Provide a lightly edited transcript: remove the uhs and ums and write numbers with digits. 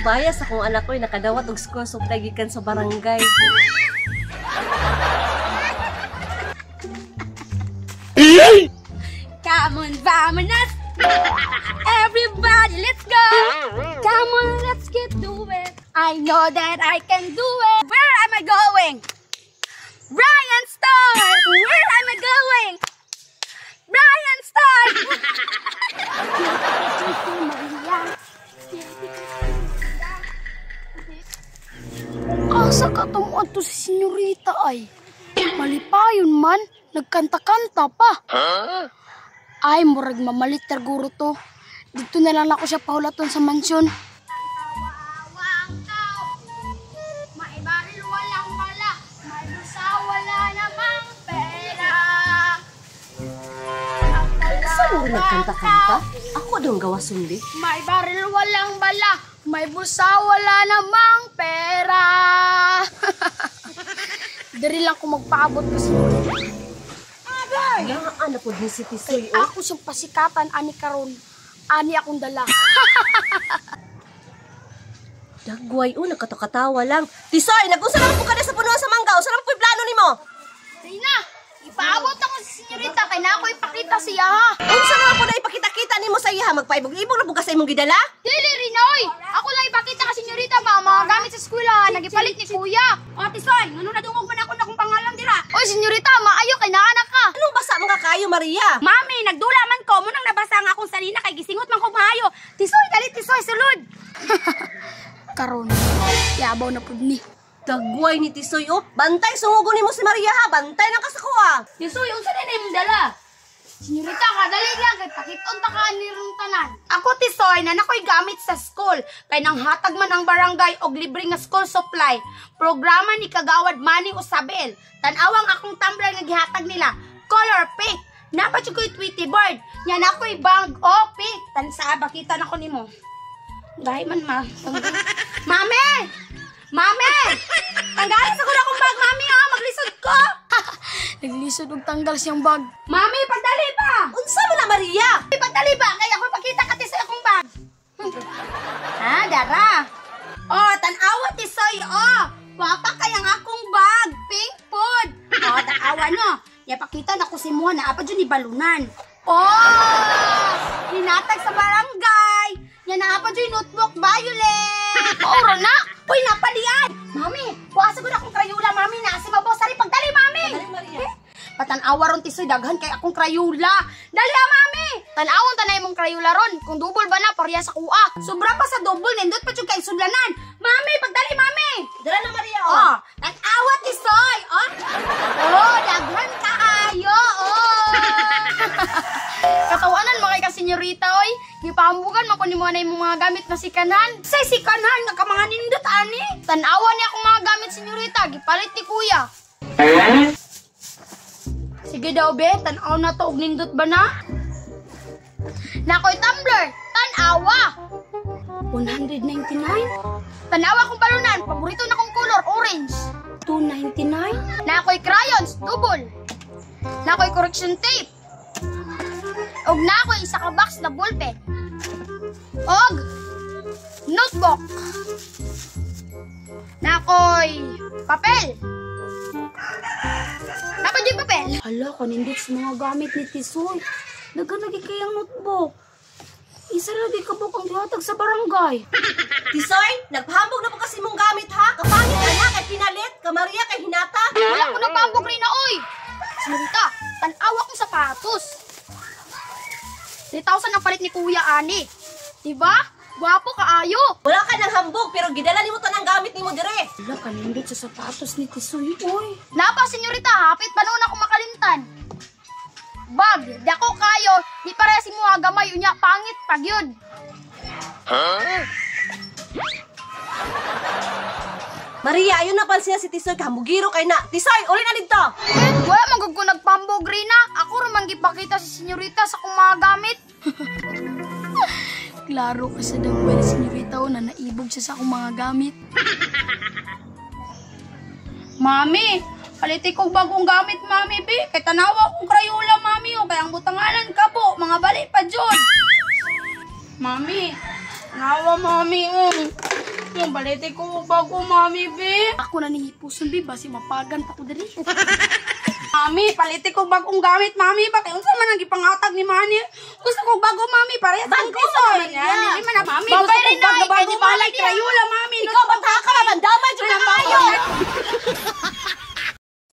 bias akong anak ko'y nakadawat og school supply gikan sa barangay. Come on, vamonos! Everybody, let's go! Come on, let's get to it. I know that I can do it. Where am I going? Brian Star! Where am I going? Brian Star! Asa ka tumuad to si senyorita ay? Malipayon man, nagkanta-kanta pa. Ay, murag mamalit guro to. Dito na lang ako siya pahulaton sa mansyon. Awang tao, maibaril walang bala, may busa wala namang pera. Saan mo nagkanta-kanta? Ako daw ang gawa sundi. May baril walang bala, may busa wala namang pera. Dari lang ko magpaabot ko sa Nga ana po ni si Tisoy. ako siyang pasikatan, ani karon. Ani akong dala. Dagway, nagkatakatawa lang. Tisoy, nag-usa lang po ka na sa punuan sa mangga. Usa lang po yung plano ni mo. Rina, ipaabot ako sa senyorita kay na ako ipakita siya ha. Unsa naman po na ipakita-kita ni mo sa iya? Magpaibog-ibog na po ka sa imong gidala? Dili, Rinoy! Ako lang ipakita ka senyorita ba, mga gamit sa eskwela, nagipalit ni kuya. O, Tisoy, ngunong nadungog man ako na kung pangalan dira. Oy, senyorita, maayo kay naanak ka. Anong basa mga kayo, Maria? Mami, nagdula man ko, munang nabasa nga akong salina kay gisingot man ko maayo. Tisoy, dali, Tisoy, sulod. Karon, yabaw na pud ni. Dagway ni Tisoy, Bantay, sungugo ni mo si Maria, ha? Bantay ng kasakuha. Tisoy, unsa na imong dala? Senyorita, kadali lang kay pakiton ta ka ni rong tanan. Ako, Tisoy, na nakoy gamit sa school. Kay nang hatag man ang barangay og libre nga school supply. Programa ni Kagawad Manny Usabel. Tan-awang akong tumbler nga gihatag nila. Color pink. Napatyo ko'y Tweety Bird. Yan ako'y bag pink. Tansa, bakita na ko nimo. Dahil man, Mami! Mami! Tanggalin sa ko na akong bag, Mami, ha? Maglisod ko! Naglisod og tanggal siyang bag. Mami, pagdali pa! Unsa mo na, Maria? Pagdali ba? Kaya ako pakita ka sa akong bag. Ha, Dara? Oh, tanawa Tisoy, Wapa kayang akong bag. Pink food. Oh, taawa no. Yapakita na ko si Mua na apa dyan ni balunan. Oh! Hinatag sa barangay. Yan na apa dyan notebook violet. Ora na. Uy, napalian. Mami, buwasa ko na akong krayula, Mami. Nasi mabosari. Pagdali, Mami. Dali, Maria. Patanawa ron Tisoy, daghan kay akong krayula. Dali ha, Mami! Tanawon tanay mong krayula ron. Kung double ba na pareha sa kuha. Sobra pa sa double, nindot pa yung kay sudlanan. Mami, pagdali, Mami! Dala na, Maria, Oh, tanawa Tisoy, Oh, daghan kaayo, Katawanan mga ka senyorita oy. Gipahambugan man ko nimo na imong mga gamit na sikanan. Say sikanan nga ka mga nindot, ani. Tanawa ni akong mga gamit senyorita, gipalit ni kuya. Sige daw, be, tanaw na to, og nindot ba na? Nakoy tumbler, tanawa. 199? Tanawa kong balunan, paborito na kong color, orange. 299? Nakoy crayons, double. Nakoy correction tape. Og nakoy isa ka box na ballpen. Og notebook. Nakoy papel. Nakoy di papel. Hala, kanindot sa mga gamit ni Tisoy. Naganagi kayang notebook. Isa lagi ka bukang dihatag sa barangay. Tisoy, nagpahambog na po kasi mong gamit, ha? Kapangit ka na, kay pinalit. Ka Maria, kay hinata. Wala ko na pambog rin na, oy. Senyorita, tanawa kong sapatos. 3,000 ang palit ni Kuya Ani. Diba? Gwapo kaayo. Wala ka ng hambog, pero gidala ni mo to ng gamit ni mo dire. Hala, kanindot sa sapatos ni Tisoy, oy. Napa, senyorita, hapit pa noon ako makalimtan. Bag, dako kayo, di para si mga gamay unya, pangit pagyod. Maria, ayun na pansin si Tisoy, kamugiro kay na. Tisoy, uli na dito. Wala magag ko nagpambog rina. Ako ramang gipakita si senyorita sa kong mga gamit. Klaro ka sa dagway ni senyorita na naibog siya sa akong mga gamit. Mami, paliti kong bagong gamit, Mami, be. Kay tanawa kong krayula, Mami, kaya ang butangalan ka po, mga bali pa dyan. Mami, tanawa, Mami, Yung balete ko bago, mami, be. Ako na ningipuson, bi, basi mapagan pa ko dali. Mami, paliti ko bagong gamit, mami. Bakit unsa man ang ipangatag ni Manny? Gusto ko bago, mami. Parehas ang tisoy. Hindi man na, mami. Gusto ko bago, mami. Krayula, mami. Ikaw ba ka? Damay dyan ang bayan!